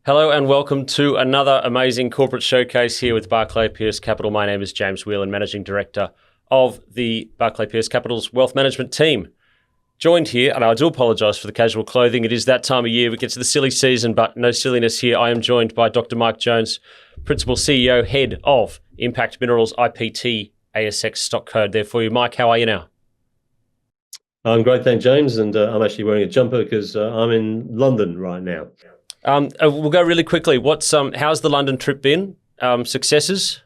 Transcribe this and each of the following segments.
Hello and welcome to another amazing corporate showcase here with Barclay Pearce Capital. My name is James Whelan, Managing Director of the Barclay Pearce Capital's Wealth Management team. Joined here, and I do apologise for the casual clothing, it is that time of year, we get to the silly season, but no silliness here. I am joined by Dr. Mike Jones, Principal CEO, Head of Impact Minerals, IPT, ASX stock code there for you. Mike, how are you now? I'm great, thanks, James, and I'm actually wearing a jumper because I'm in London right now. We'll go really quickly. How's the London trip been? Successes?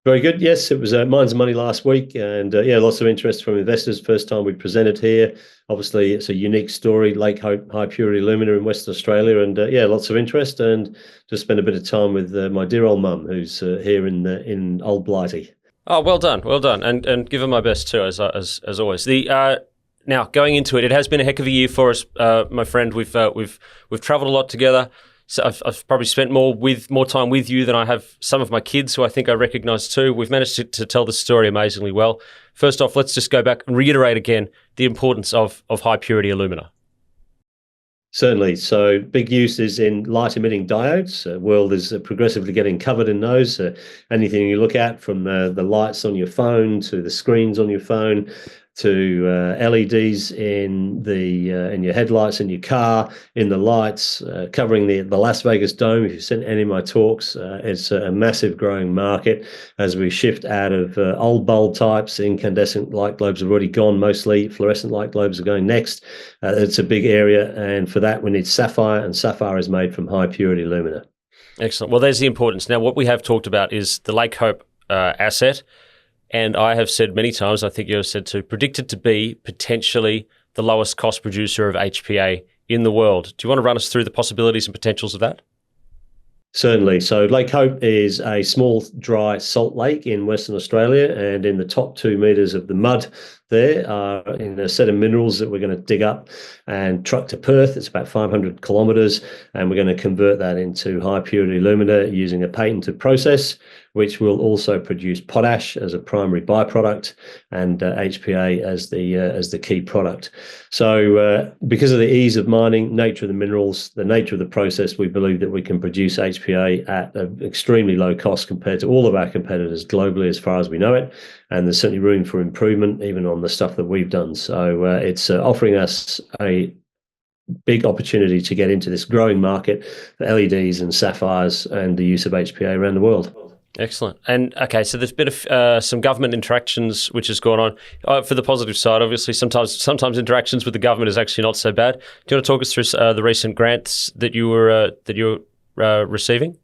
Very good. Yes, it was Mines and Money last week, and lots of interest from investors. First time we presented here. Obviously, it's a unique story. Lake Hope High-Purity Alumina in Western Australia, and lots of interest. And just spent a bit of time with my dear old mum, who's here in Old Blighty. Oh, well done, and give her my best too, as always. Now, going into it, it has been a heck of a year for us, my friend. We've travelled a lot together. So I've probably spent more time with you than I have some of my kids, who I think I recognise too. We've managed to tell the story amazingly well. First off, let's just go back and reiterate again the importance of high-purity alumina. Certainly. So big use is in light emitting diodes. World is progressively getting covered in those. Anything you look at, from the lights on your phone to the screens on your phone to LEDs in your headlights in your car, in the lights, covering the Las Vegas Dome. If you've seen any of my talks, it's a massive growing market as we shift out of old bulb types. Incandescent light globes have already gone mostly. Fluorescent light globes are going next. It's a big area, and for that we need sapphire, and sapphire is made from high purity alumina. Excellent. Well, there's the importance. Now, what we have talked about is the Lake Hope asset. And I have said many times, I think you have said too, predicted to be potentially the lowest cost producer of HPA in the world. Do you want to run us through the possibilities and potentials of that? Certainly. So Lake Hope is a small dry salt lake in Western Australia, and in the top 2 meters of the mud there are in a set of minerals that we're going to dig up and truck to Perth. It's about 500 kilometres, and we're going to convert that into high purity alumina using a patented process, which will also produce potash as a primary byproduct and HPA as the key product. So because of the ease of mining, nature of the minerals, the nature of the process, we believe that we can produce HPA at an extremely low cost compared to all of our competitors globally, as far as we know it. And there's certainly room for improvement even on the stuff that we've done. So it's offering us a big opportunity to get into this growing market for LEDs and sapphires and the use of HPA around the world. Excellent. And okay, so there's been some government interactions which has gone on. For the positive side, obviously, sometimes interactions with the government is actually not so bad. Do you want to talk us through the recent grants that you were receiving?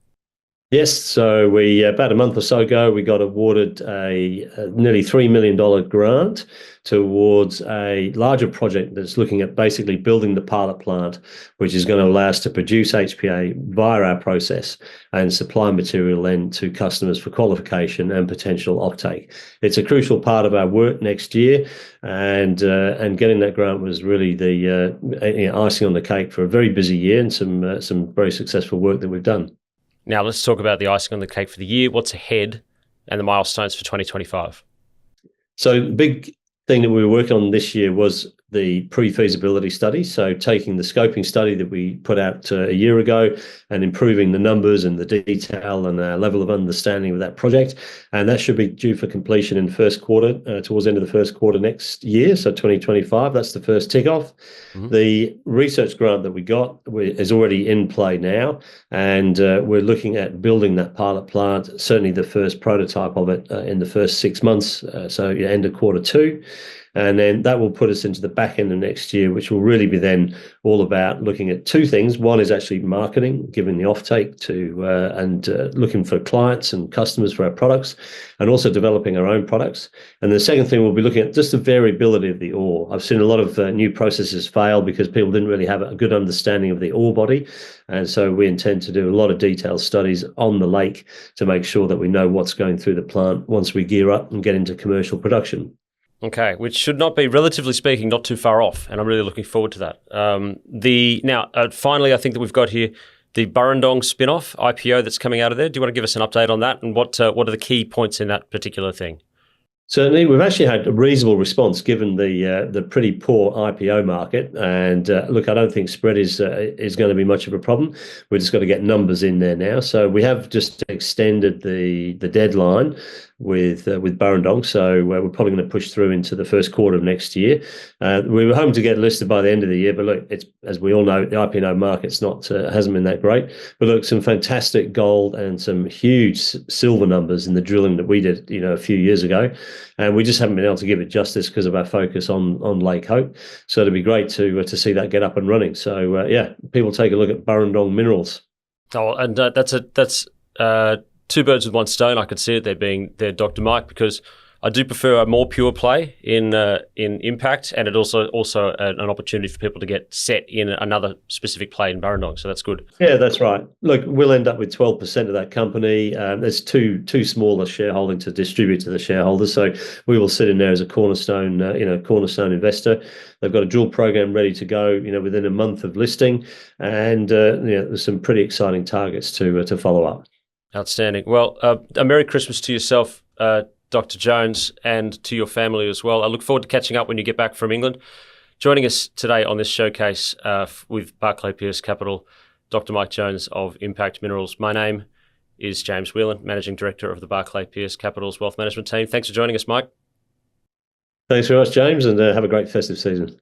Yes, so we about a month or so ago, we got awarded a nearly $3 million grant towards a larger project that's looking at basically building the pilot plant, which is going to allow us to produce HPA via our process and supply material then to customers for qualification and potential offtake. It's a crucial part of our work next year, and getting that grant was really the icing on the cake for a very busy year and some very successful work that we've done. Now, let's talk about the icing on the cake for the year. What's ahead and the milestones for 2025? So the big thing that we were working on this year was the pre-feasibility study. So taking the scoping study that we put out a year ago and improving the numbers and the detail and our level of understanding of that project. And that should be due for completion in the first quarter, towards the end of the first quarter next year. So 2025, that's the first tick off. Mm-hmm. The research grant that we got is already in play now. And we're looking at building that pilot plant, certainly the first prototype of it in the first 6 months. So end of quarter 2. And then that will put us into the back end of next year, which will really be then all about looking at 2 things. One is actually marketing, giving the offtake to and looking for clients and customers for our products, and also developing our own products. And the second thing, we'll be looking at just the variability of the ore. I've seen a lot of new processes fail because people didn't really have a good understanding of the ore body. And so we intend to do a lot of detailed studies on the lake to make sure that we know what's going through the plant once we gear up and get into commercial production. Okay, which should not be, relatively speaking, not too far off, and I'm really looking forward to that. Finally, I think that we've got here the Burrendong spin-off IPO that's coming out of there. Do you want to give us an update on that, and what are the key points in that particular thing? Certainly, we've actually had a reasonable response given the pretty poor IPO market. And look, I don't think spread is going to be much of a problem. We've just got to get numbers in there now. So we have just extended the deadline with Burrendong. So we're probably going to push through into the first quarter of next year. We were hoping to get listed by the end of the year, but look, it's, as we all know, the IPO market's not hasn't been that great. But look, some fantastic gold and some huge silver numbers in the drilling that we did, a few years ago. And we just haven't been able to give it justice because of our focus on Lake Hope. So it'd be great to see that get up and running. So yeah, people take a look at Burrendong Minerals. Oh, and that's two birds with one stone. I could see it there, Dr. Mike, because I do prefer a more pure play in impact, and it also an opportunity for people to get set in another specific play in Burrendong. So that's good. Yeah, that's right. Look, we'll end up with 12% of that company. There's too small a shareholding to distribute to the shareholders, so we will sit in there as a cornerstone, cornerstone investor. They've got a dual program ready to go, within a month of listing, and there's some pretty exciting targets to follow up. Outstanding. Well, a Merry Christmas to yourself, Dr. Jones, and to your family as well. I look forward to catching up when you get back from England. Joining us today on this showcase with Barclay Pierce Capital, Dr. Mike Jones of Impact Minerals. My name is James Whelan, Managing Director of the Barclay Pierce Capital's Wealth Management Team. Thanks for joining us, Mike. Thanks very much, James, and have a great festive season.